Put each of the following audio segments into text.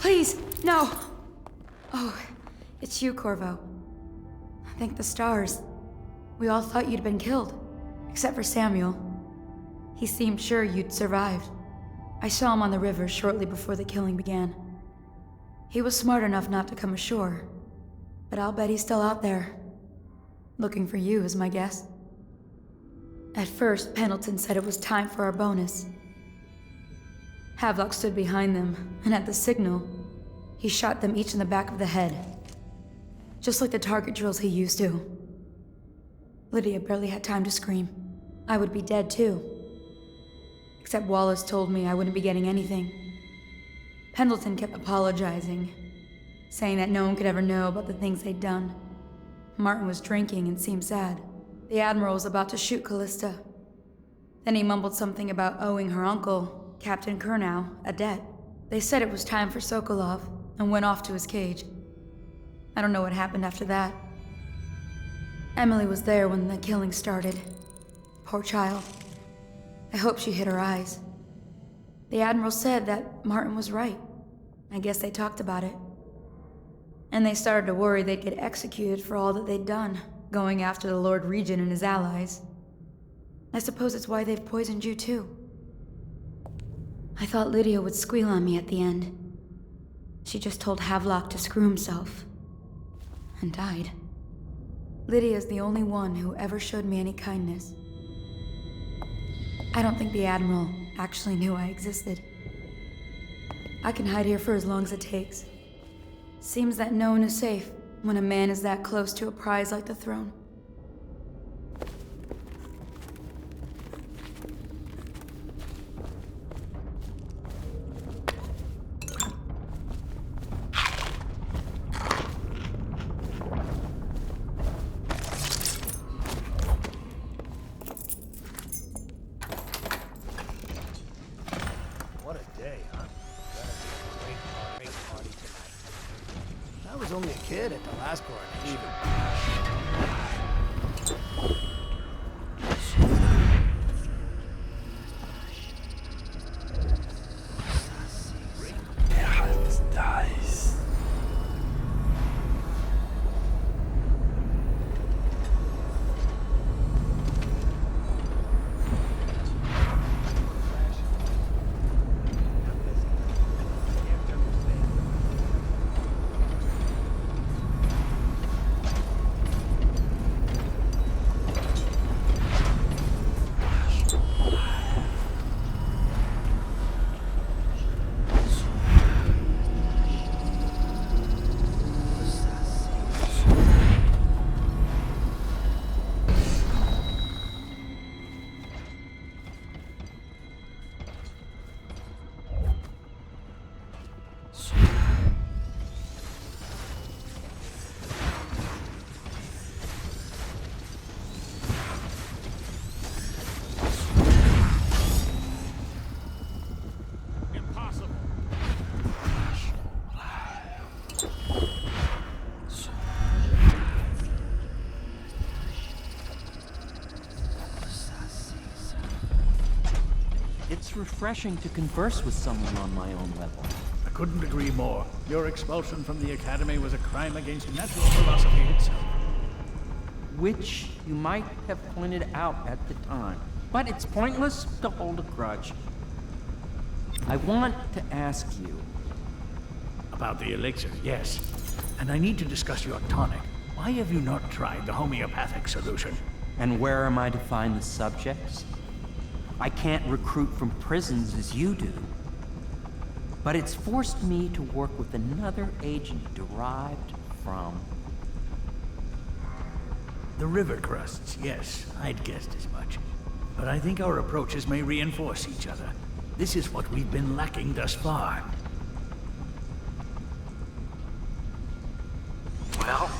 Please, no! Oh, it's you, Corvo. Thank the stars. We all thought you'd been killed, except for Samuel. He seemed sure you'd survived. I saw him on the river shortly before the killing began. He was smart enough not to come ashore, but I'll bet he's still out there. Looking for you is my guess. At first, Pendleton said it was time for our bonus. Havelock stood behind them, and at the signal, he shot them each in the back of the head. Just like the target drills he used to. Lydia barely had time to scream. I would be dead too. Except Wallace told me I wouldn't be getting anything. Pendleton kept apologizing, saying that no one could ever know about the things they'd done. Martin was drinking and seemed sad. The Admiral was about to shoot Callista. Then he mumbled something about owing her uncle, Captain Kurnow, a debt. They said it was time for Sokolov, and went off to his cage. I don't know what happened after that. Emily was there when the killing started. Poor child. I hope she hid her eyes. The Admiral said that Martin was right. I guess they talked about it. And they started to worry they'd get executed for all that they'd done, going after the Lord Regent and his allies. I suppose it's why they've poisoned you too. I thought Lydia would squeal on me at the end. She just told Havelock to screw himself. And died. Lydia's the only one who ever showed me any kindness. I don't think the Admiral actually knew I existed. I can hide here for as long as it takes. Seems that no one is safe when a man is that close to a prize like the throne. What a day, huh? Great party tonight. I was only a kid at the last coronation. It's refreshing to converse with someone on my own level. I couldn't agree more. Your expulsion from the Academy was a crime against natural philosophy itself. Which you might have pointed out at the time. But it's pointless to hold a grudge. I want to ask you. About the elixir, yes. And I need to discuss your tonic. Why have you not tried the homeopathic solution? And where am I to find the subjects? I can't recruit from prisons as you do. But it's forced me to work with another agent derived from... The river crusts, yes. I'd guessed as much. But I think our approaches may reinforce each other. This is what we've been lacking thus far. Well,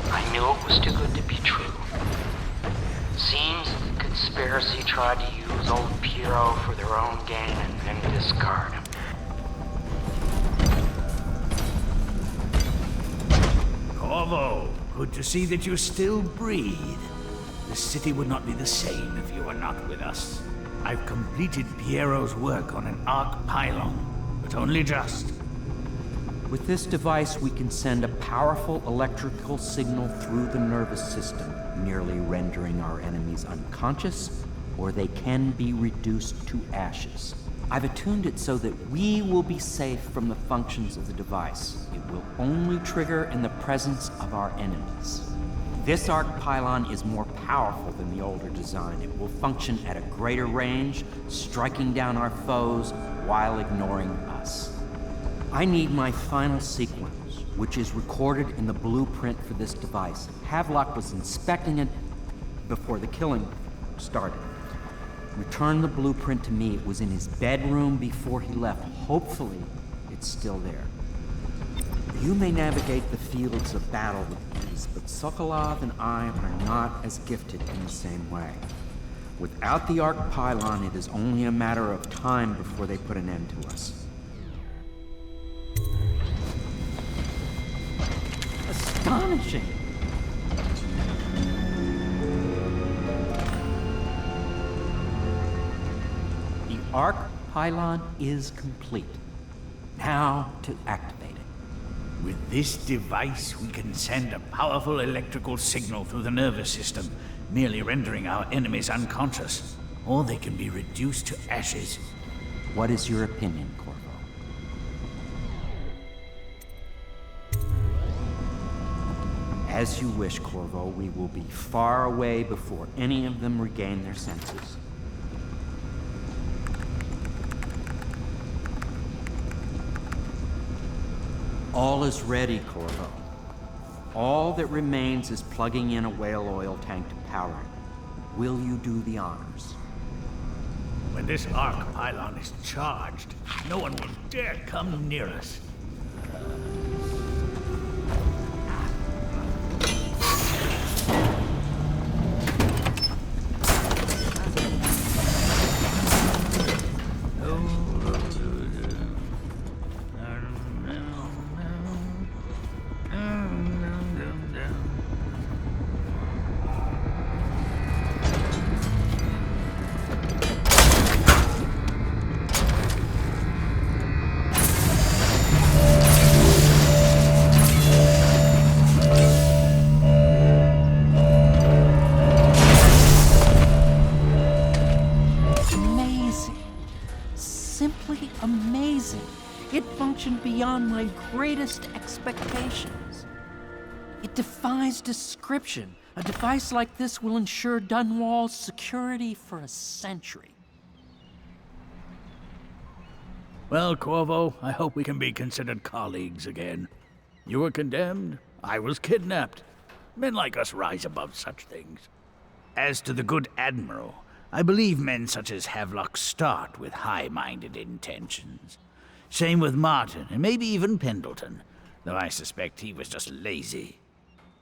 I knew it was too good to be true. Seems the conspiracy tried to use old Piero for their own gain and then discard him. Corvo, good to see that you still breathe. The city would not be the same if you were not with us. I've completed Piero's work on an arc pylon, but only just. With this device, we can send a powerful electrical signal through the nervous system, merely rendering our enemies unconscious, or they can be reduced to ashes. I've attuned it so that we will be safe from the functions of the device. It will only trigger in the presence of our enemies. This arc pylon is more powerful than the older design. It will function at a greater range, striking down our foes while ignoring us. I need my final sequence, which is recorded in the blueprint for this device. Havelock was inspecting it before the killing started. Return the blueprint to me. It was in his bedroom before he left. Hopefully, it's still there. You may navigate the fields of battle with ease, but Sokolov and I are not as gifted in the same way. Without the arc pylon, it is only a matter of time before they put an end to us. Astonishing! The arc pylon is complete. Now to activate it. With this device, we can send a powerful electrical signal through the nervous system, merely rendering our enemies unconscious, or they can be reduced to ashes. What is your opinion, Corvo? As you wish, Corvo. We will be far away before any of them regain their senses. All is ready, Corvo. All that remains is plugging in a whale oil tank to power it. Will you do the honors? When this arc pylon is charged, no one will dare come near us. Beyond my greatest expectations. It defies description. A device like this will ensure Dunwall's security for a century. Well, Corvo, I hope we can be considered colleagues again. You were condemned, I was kidnapped. Men like us rise above such things. As to the good Admiral, I believe men such as Havelock start with high-minded intentions. Same with Martin, and maybe even Pendleton, though I suspect he was just lazy.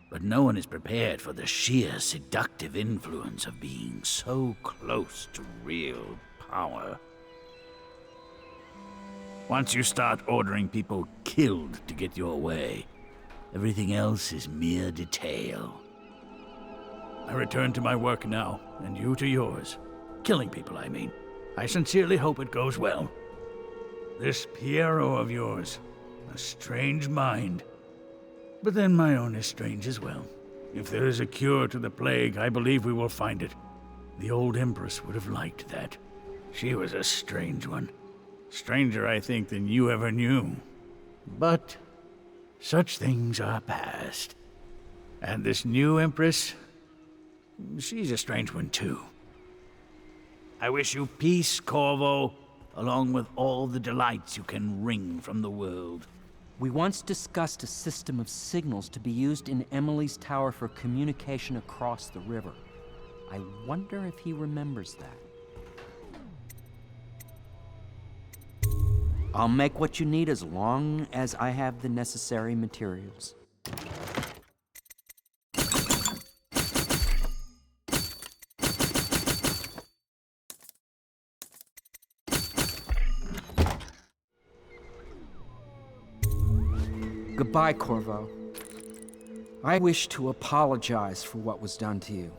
But no one is prepared for the sheer seductive influence of being so close to real power. Once you start ordering people killed to get your way, everything else is mere detail. I return to my work now, and you to yours. Killing people, I mean. I sincerely hope it goes well. This Piero of yours, a strange mind. But then my own is strange as well. If there is a cure to the plague, I believe we will find it. The old Empress would have liked that. She was a strange one. Stranger, I think, than you ever knew. But such things are past. And this new Empress, she's a strange one too. I wish you peace, Corvo, along with all the delights you can wring from the world. We once discussed a system of signals to be used in Emily's tower for communication across the river. I wonder if he remembers that. I'll make what you need as long as I have the necessary materials. Goodbye, Corvo. I wish to apologize for what was done to you.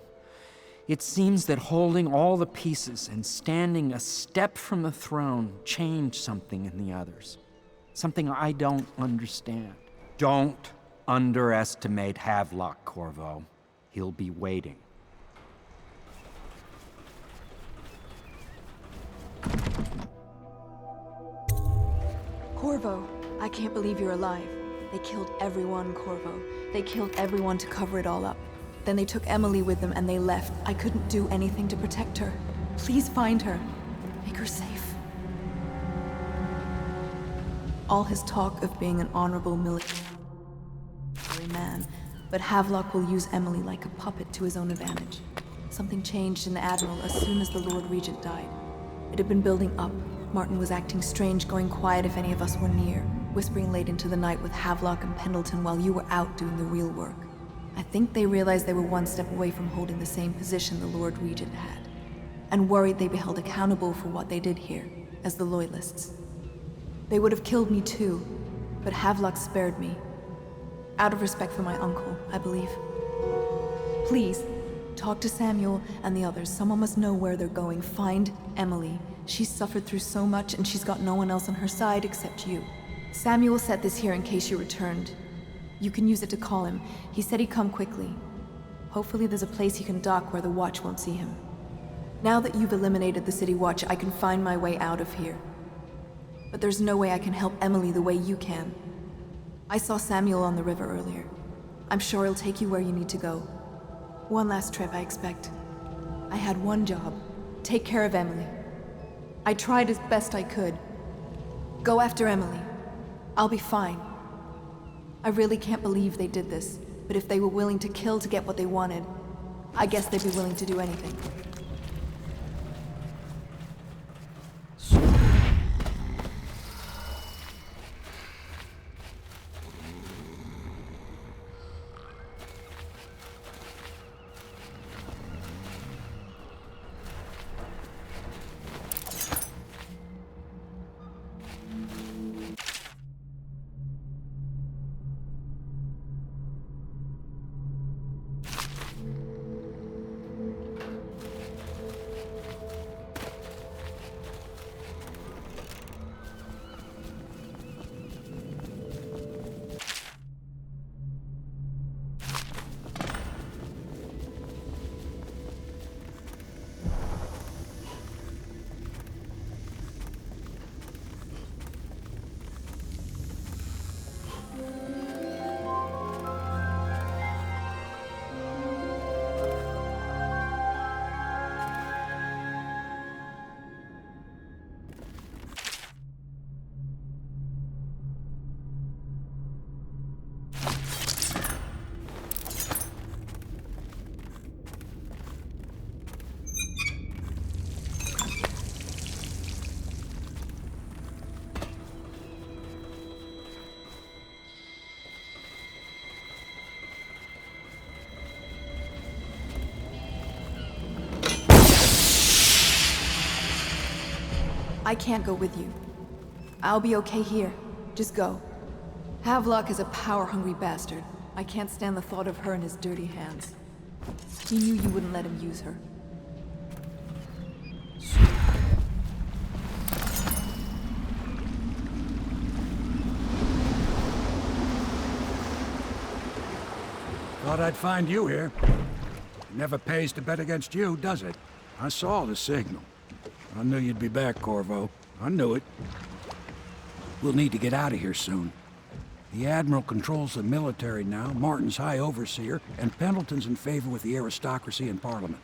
It seems that holding all the pieces and standing a step from the throne changed something in the others. Something I don't understand. Don't underestimate Havelock, Corvo. He'll be waiting. Corvo, I can't believe you're alive. They killed everyone, Corvo. They killed everyone to cover it all up. Then they took Emily with them and they left. I couldn't do anything to protect her. Please find her. Make her safe. All his talk of being an honorable military man, but Havelock will use Emily like a puppet to his own advantage. Something changed in the Admiral as soon as the Lord Regent died. It had been building up. Martin was acting strange, going quiet if any of us were near, whispering late into the night with Havelock and Pendleton while you were out doing the real work. I think they realized they were one step away from holding the same position the Lord Regent had, and worried they'd be held accountable for what they did here, as the Loyalists. They would have killed me too, but Havelock spared me. Out of respect for my uncle, I believe. Please, talk to Samuel and the others. Someone must know where they're going. Find Emily. She's suffered through so much, and she's got no one else on her side except you. Samuel set this here in case you returned. You can use it to call him. He said he'd come quickly. Hopefully there's a place he can dock where the Watch won't see him. Now that you've eliminated the City Watch, I can find my way out of here. But there's no way I can help Emily the way you can. I saw Samuel on the river earlier. I'm sure he'll take you where you need to go. One last trip, I expect. I had one job. Take care of Emily. I tried as best I could. Go after Emily. I'll be fine. I really can't believe they did this, but if they were willing to kill to get what they wanted, I guess they'd be willing to do anything. I can't go with you. I'll be okay here. Just go. Havelock is a power-hungry bastard. I can't stand the thought of her in his dirty hands. He knew you wouldn't let him use her. Thought I'd find you here. It never pays to bet against you, does it? I saw the signal. I knew you'd be back, Corvo. I knew it. We'll need to get out of here soon. The Admiral controls the military now, Martin's High Overseer, and Pendleton's in favor with the aristocracy and Parliament.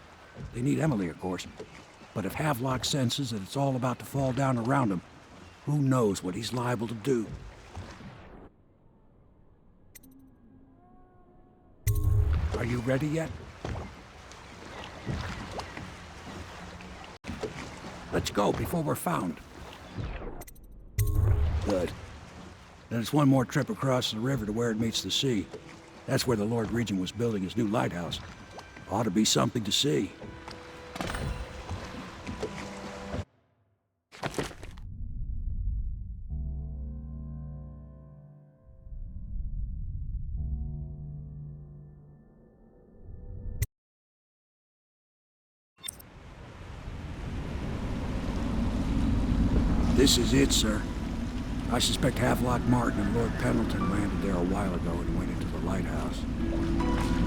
They need Emily, of course. But if Havelock senses that it's all about to fall down around him, who knows what he's liable to do? Are you ready yet? Let's go before we're found. Good. Then it's one more trip across the river to where it meets the sea. That's where the Lord Regent was building his new lighthouse. Ought to be something to see. This is it, sir. I suspect Havelock Martin and Lord Pendleton landed there a while ago and went into the lighthouse.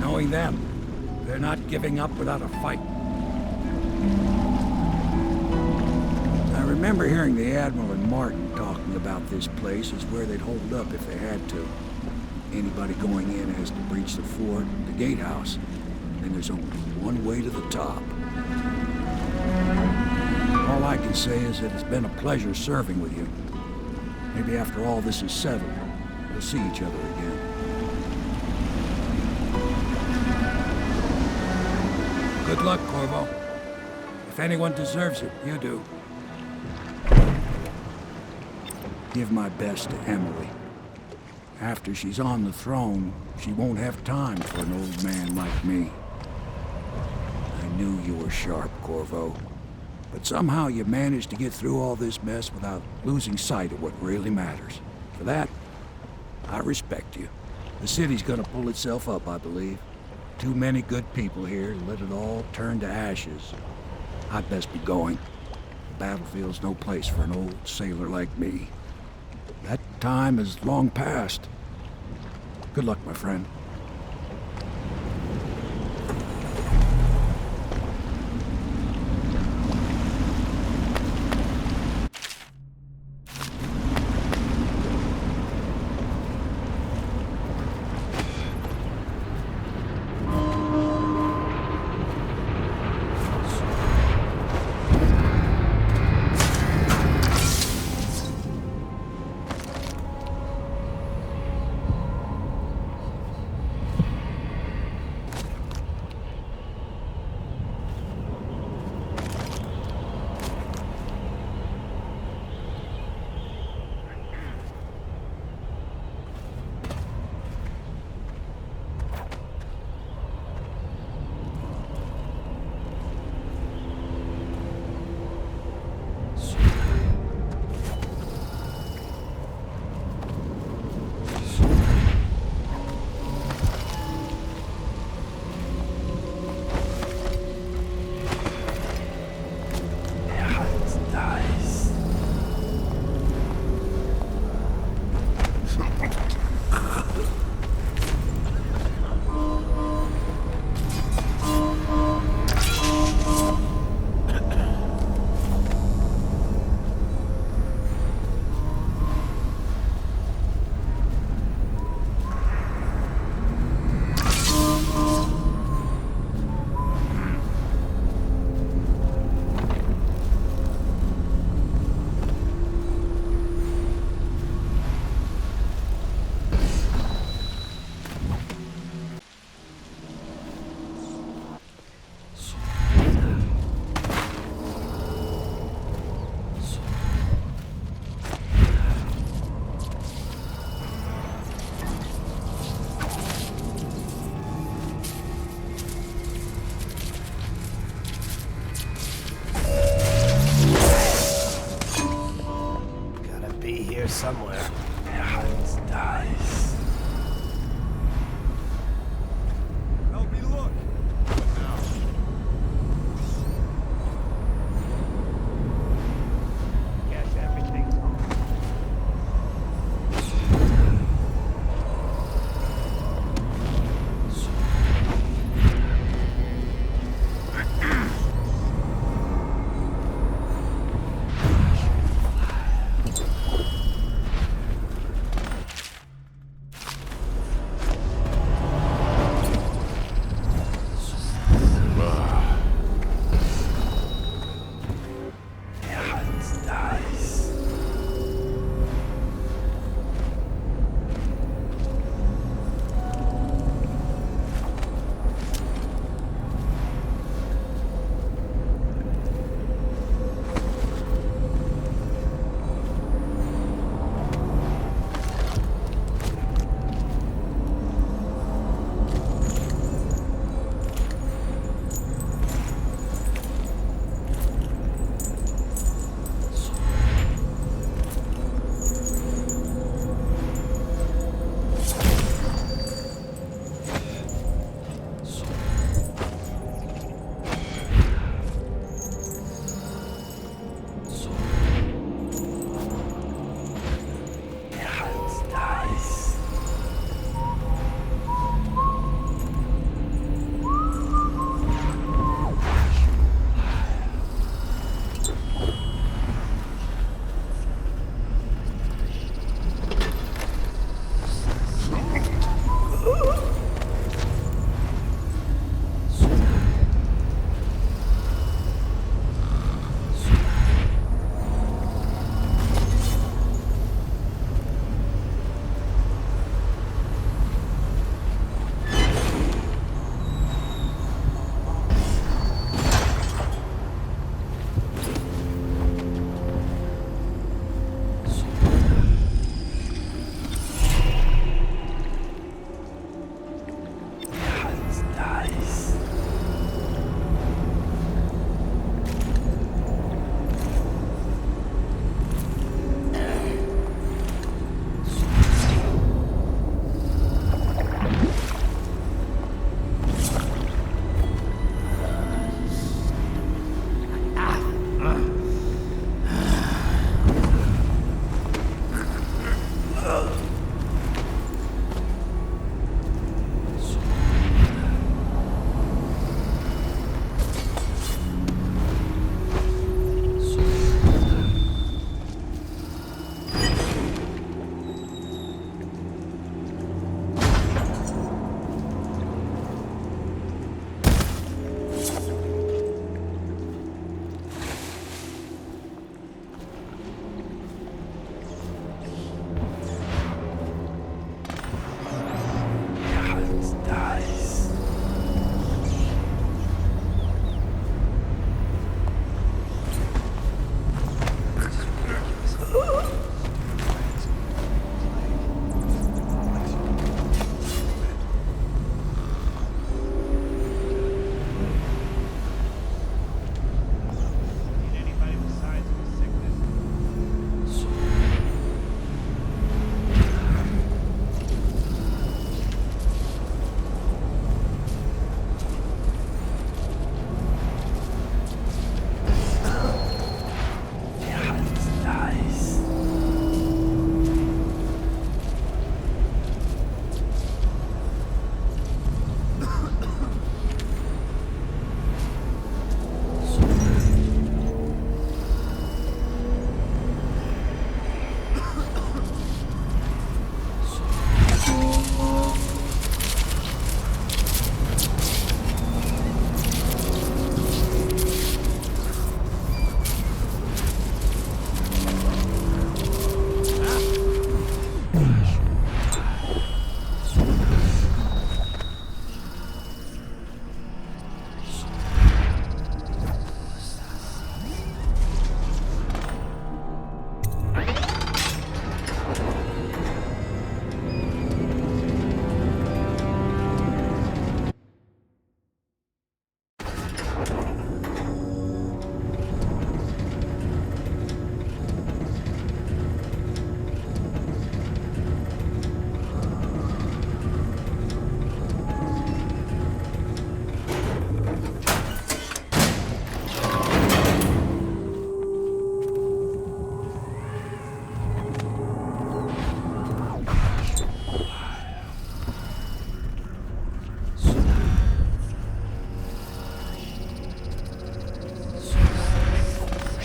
Knowing them, they're not giving up without a fight. I remember hearing the Admiral and Martin talking about this place as where they'd hold up if they had to. Anybody going in has to breach the fort, the gatehouse. Then there's only one way to the top. All I can say is that it's been a pleasure serving with you. Maybe after all this is settled, we'll see each other again. Good luck, Corvo. If anyone deserves it, you do. Give my best to Emily. After she's on the throne, she won't have time for an old man like me. I knew you were sharp, Corvo. But somehow you managed to get through all this mess without losing sight of what really matters. For that, I respect you. The city's gonna pull itself up, I believe. Too many good people here to let it all turn to ashes. I'd best be going. The battlefield's no place for an old sailor like me. That time is long past. Good luck, my friend.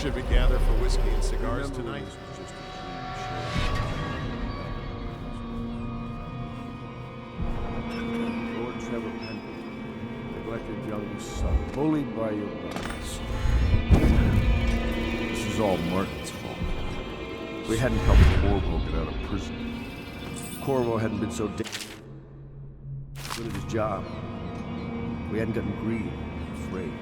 Should we gather for whiskey and cigars tonight? Lord Trevor Pendleton, neglected youngest son, bullied by your brothers. This is all Martin's fault. We hadn't helped Corvo get out of prison. Corvo hadn't been so good at his job. We hadn't gotten greedy, afraid.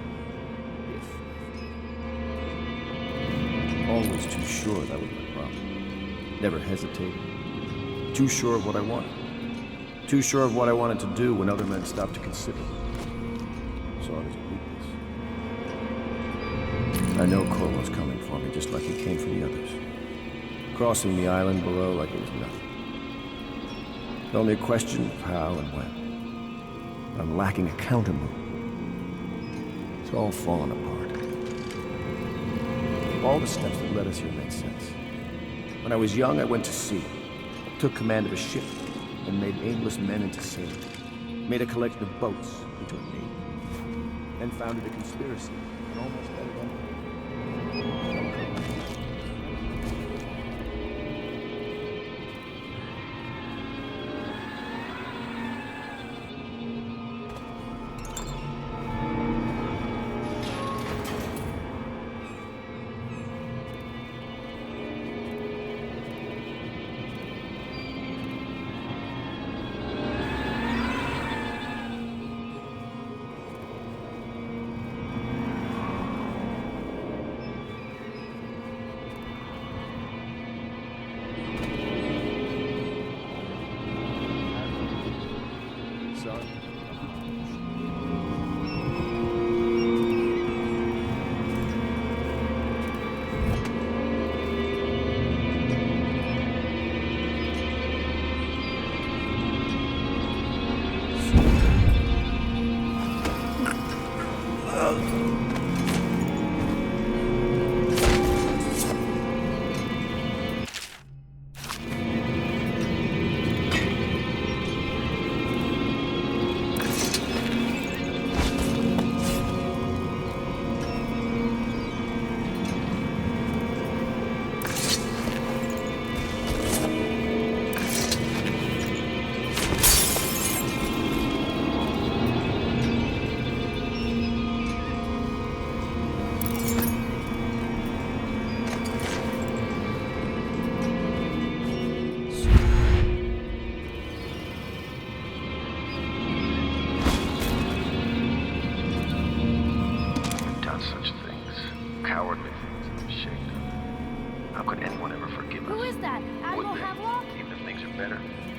Always too sure that was my problem. Never hesitated. Too sure of what I wanted. Too sure of what I wanted to do when other men stopped to consider me. Saw it as a weakness. I know Corvo's coming for me just like he came for the others. Crossing the island below like it was nothing. Only a question of how and when. I'm lacking a counter move. It's all fallen apart. All the steps that led us here made sense. When I was young, I went to sea, took command of a ship, and made aimless men into sailors. Made a collection of boats into a navy. Then founded a conspiracy and almost let it end.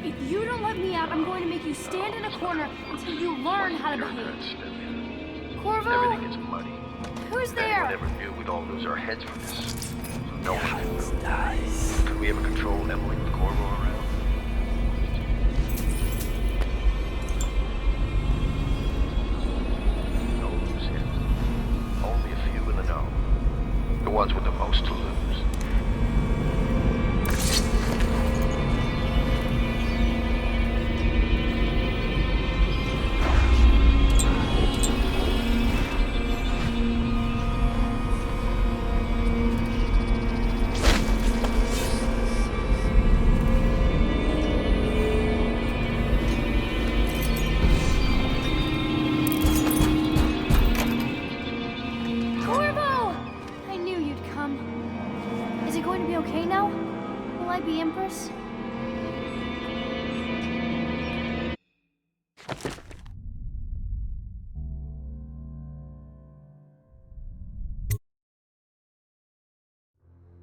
If you don't let me out, I'm going to make you stand in a corner until you learn how to behave. Corvo? Everything gets muddy. Who's there? We never knew we'd all lose our heads for this. No one can move. Could we ever control Emily with Corvo around? No loose ends. Only a few in the know. The ones with the most to lose.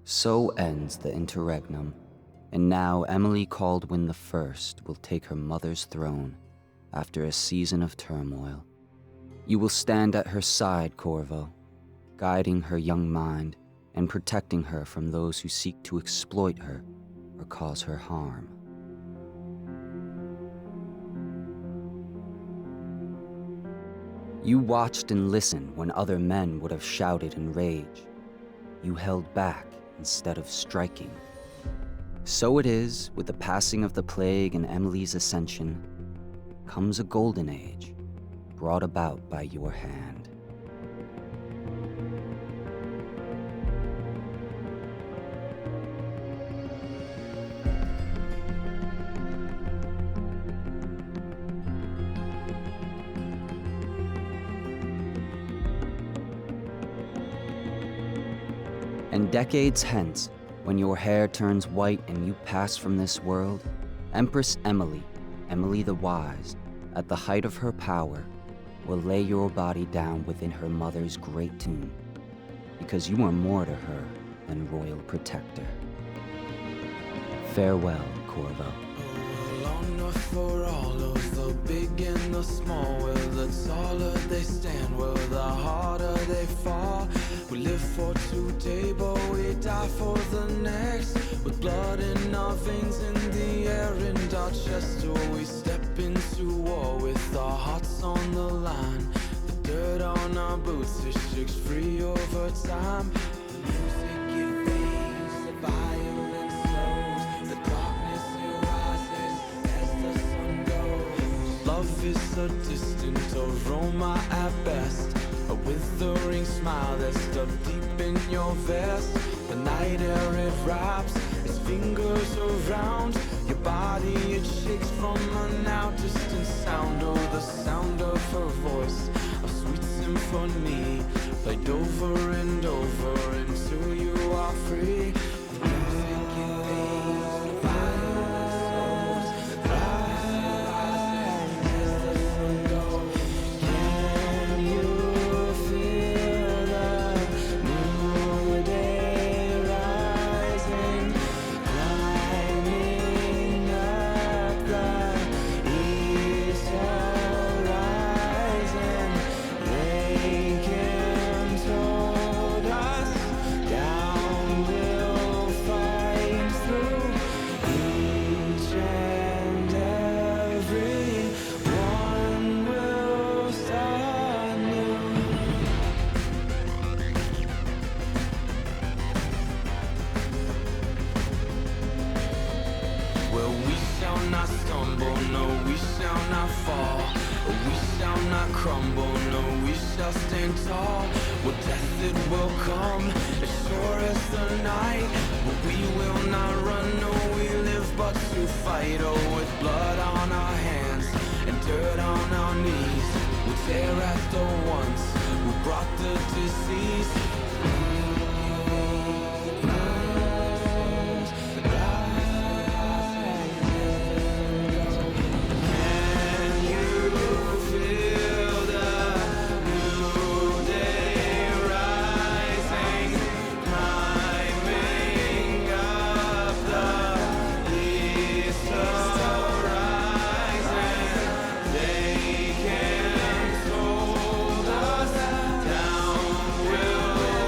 So ends the interregnum, and now Emily Caldwin I will take her mother's throne after a season of turmoil. You will stand at her side, Corvo, guiding her young mind and protecting her from those who seek to exploit her or cause her harm. You watched and listened when other men would have shouted in rage. You held back instead of striking. So it is with the passing of the plague and Emily's ascension, comes a golden age brought about by your hand. And decades hence, when your hair turns white and you pass from this world, Empress Emily, Emily the Wise, at the height of her power, will lay your body down within her mother's great tomb, because you are more to her than royal protector. Farewell, Corvo. Long enough for all of the big and the small. Well, the taller they stand, well, the harder they fall. We live for today, but we die for the next. With blood in our veins, in the air, and our chest, so we step into war with our hearts on the line. The dirt on our boots, it shakes free over time. The music, it fades, the violence slows, the darkness, it rises as the sun goes. Love is a distant aroma at best, a withering smile that's stuck deep in your vest. The night air, it wraps its fingers around your body, it shakes from a now distant sound. Oh, the sound of her voice, a sweet symphony, played over and over until you are free. The music, it fades, the violence slows, rise as the sun goes. Can you feel the new day rising, climbing up the east horizon? They can told us down we'll fight through each and every one will start new. Well, we shall not stumble, no, we shall not fall. We shall not crumble, no, we shall stand tall. Well, death it will come, as sure as the night. But we will not run, no, we live but to fight. Oh, with blood on our hands and dirt on our knees, we tear at the ones who brought the disease. Will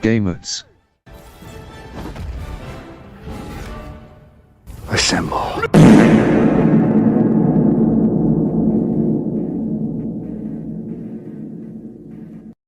Gamers. Assemble.